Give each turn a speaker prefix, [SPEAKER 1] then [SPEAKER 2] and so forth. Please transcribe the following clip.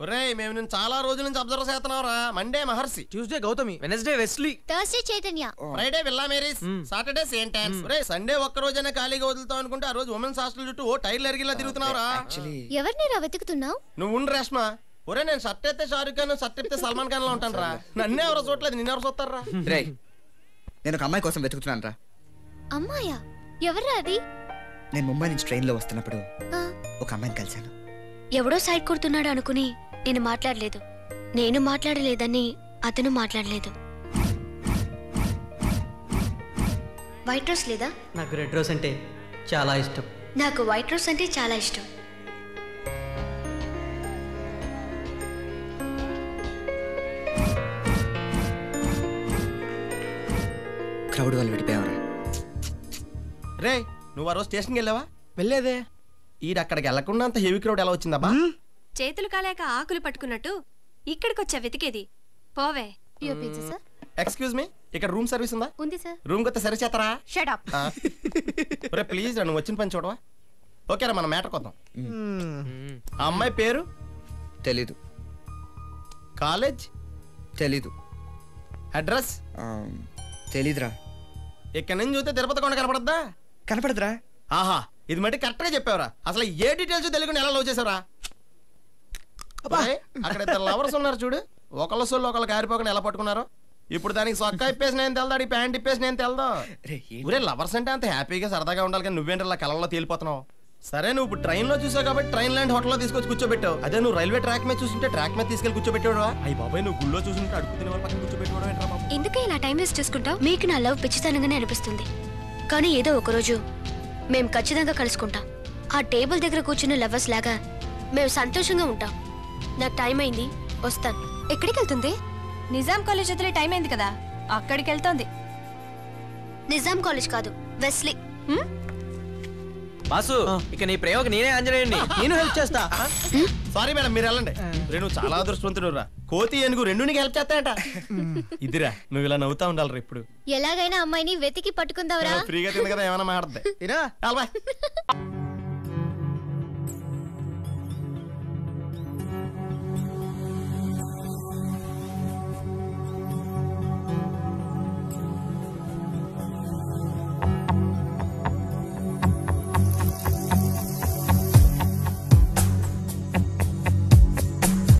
[SPEAKER 1] ఒరేయ్ మేము నేను చాలా రోజుల నుంచి అబ్జర్వ్ చేస్తున్నావురా. Monday Maharshi,
[SPEAKER 2] Tuesday Gautami, Wednesday Wesley,
[SPEAKER 3] Thursday Chaitanya,
[SPEAKER 1] Friday Villa Marie's, Saturday Saint Ann's. ఒరేయ్ సండే ఒక్క రోజైనా ఖాళీగా వదులుతావు అనుకుంటే ఆ రోజు ఉమెన్స్ హాస్టల్ చుట్టూ ఓ టైర్లు ఎరిగిలా తిరుగుతున్నావురా.
[SPEAKER 3] ఎవరిని రా వెతుకుతున్నావు?
[SPEAKER 1] నువ్వు ఉండు రేష్మా. ఒరే నేను షర్ట్ అయితే షారుఖ్ ఖాన్, షర్ట్ అయితే సల్మాన్ ఖాన్ లా ఉంటాను రా. నన్నే ఎవరో చూడలేదు, నిన్నెవరు చూస్తారా?
[SPEAKER 4] నేను ఒక అమ్మాయి కోసం వెతుకుతున్నాను రా.
[SPEAKER 3] అమ్మాయా? ఎవర్రా అది?
[SPEAKER 4] నేను ముంబై నుంచి ట్రైన్ లో వస్తున్నప్పుడు ఒక అమ్మాయిని కలిశాను.
[SPEAKER 5] ఎవడో సైడ్ కొడుతున్నాడు అనుకుని నేను మాట్లాడలేదు, నేను మాట్లాడలేదని అతను మాట్లాడలేదు. వైట్ రోజ్ లేదా?
[SPEAKER 2] నాకు రెడ్ రోజ్ అంటే చాలా ఇష్టం.
[SPEAKER 5] నాకు వైట్ రోజ్ అంటే చాలా ఇష్టం.
[SPEAKER 4] క్రౌడ్ వాళ్ళు విడిపోయావరా?
[SPEAKER 1] రే నువ్వు ఆ రోజు స్టేషన్కి వెళ్ళావా?
[SPEAKER 2] వెళ్ళేదే.
[SPEAKER 1] ఈడు అక్కడికి వెళ్ళకుండా అంత హెవీ క్రౌడ్ ఎలా వచ్చిందబ్బా?
[SPEAKER 6] చేతులు కాలేక ఆకులు పట్టుకున్నట్టు ఇక్కడికొచ్చా వెతికేది. పోవే.
[SPEAKER 1] ఎక్స్క్యూజ్ మీ, ఇక్కడ రూమ్ సర్వీస్ ఉందా?
[SPEAKER 3] ఉంది సార్.
[SPEAKER 1] రూమ్ కొత్త సర్వీస్ చేస్తారా?
[SPEAKER 6] Shut up.
[SPEAKER 1] ఒరే ప్లీజ్ నువ్వు వచ్చిన పని చూడవా? ఓకేరా మన మ్యాటర్ కొద్దాం. ఆ అమ్మాయి పేరు
[SPEAKER 4] తెలీదు.
[SPEAKER 1] కాలేజ్
[SPEAKER 4] తెలీదు.
[SPEAKER 1] అడ్రస్
[SPEAKER 4] తెలీదురా.
[SPEAKER 1] ఇక్కడ నుంచి చూస్తే తిరుపతి కొండ కనపడద్దా?
[SPEAKER 4] కనపడదురా.
[SPEAKER 1] ఆహా ఇది మట్టి కరెక్ట్ గా చెప్పావరా. అసలు ఏ డీటెయిల్స్ తెలియకుండా ఎలా లవ్ చేసావరా? అక్కడ ఇద్దరు లవర్స్ ఉన్నారు చూడు, ఒకళ్ళ సొల్లు ఒకళ్ళు కారిపోకుండా ఎలా పట్టుకున్నారు. ఇప్పుడు దానికి సొక్క ఇప్పేసి నేను తెల్దాడు, ఈ ప్యాంట్ ఇప్పేసి నేను తెల్దా. ఊరే లవర్స్ అంటే అంత హ్యాపీగా సరదాగా ఉండాలి కానీ నువ్వేంటి అలా కళ్ళలో తేలిపోతున్నావు. సరే నువ్వు ఇప్పుడు ట్రైన్ లో చూసావు కాబట్టి ట్రైన్ ల్యాండ్ హోటల్లో తీసుకొచ్చి కూర్చోబెట్టావు. అదే నువ్వు రైల్వే ట్రాక్ మీద చూస్తుంటే ట్రాక్ మీద తీసుకెళ్లి కూర్చోబెట్టాడు. అయ్యి బాబాయ్ నువ్వు గుళ్ళో చూస్తుంటే అడుగు తినే వాళ్ళ పక్కన కూర్చోబెట్టాడు ఏంట్రా బాబు?
[SPEAKER 5] ఎందుకే ఇలా టైం వేస్ట్ చేసుకుంటావు? మీకు నా లవ్ పిచ్చితనంగానే అనిపిస్తుంది, కానీ ఏదో ఒకరోజు మేము ఖచ్చితంగా కలుసుకుంటాం. ఆ టేబుల్ దగ్గర కూర్చున్న లవర్స్ లాగా మేము సంతోషంగా ఉంటాం. నాకు టైం అయింది, వస్తాను.
[SPEAKER 6] ఎక్కడికి వెళ్తుంది? నిజాం కాలేజ్ వదిలే టైం అయింది కదా, అక్కడికి వెళ్తోంది.
[SPEAKER 5] నిజాం కాలేజ్ కాదు, వెస్లీ.
[SPEAKER 2] బాసు ఇక నీ ప్రయోగం నేనే ఆంజనేయుడిని, నేను హెల్ప్ చేస్తా.
[SPEAKER 1] సారీ మేడం మీరు వెళ్ళండి. నువ్వు చాలా అదృష్టవంతుడు రా. కోతి ఏనుగు రెండు నీకు హెల్ప్ చేస్తాయట. ఇదిరా నువ్వు ఇలా నవ్వుతా ఉండాలి ఇప్పుడు.
[SPEAKER 3] ఎలాగైనా అమ్మాయిని వెతికి పట్టుకుందావరా?
[SPEAKER 1] ఫ్రీగా తింది కదా ఏమైనా మాట్లాడద్దు.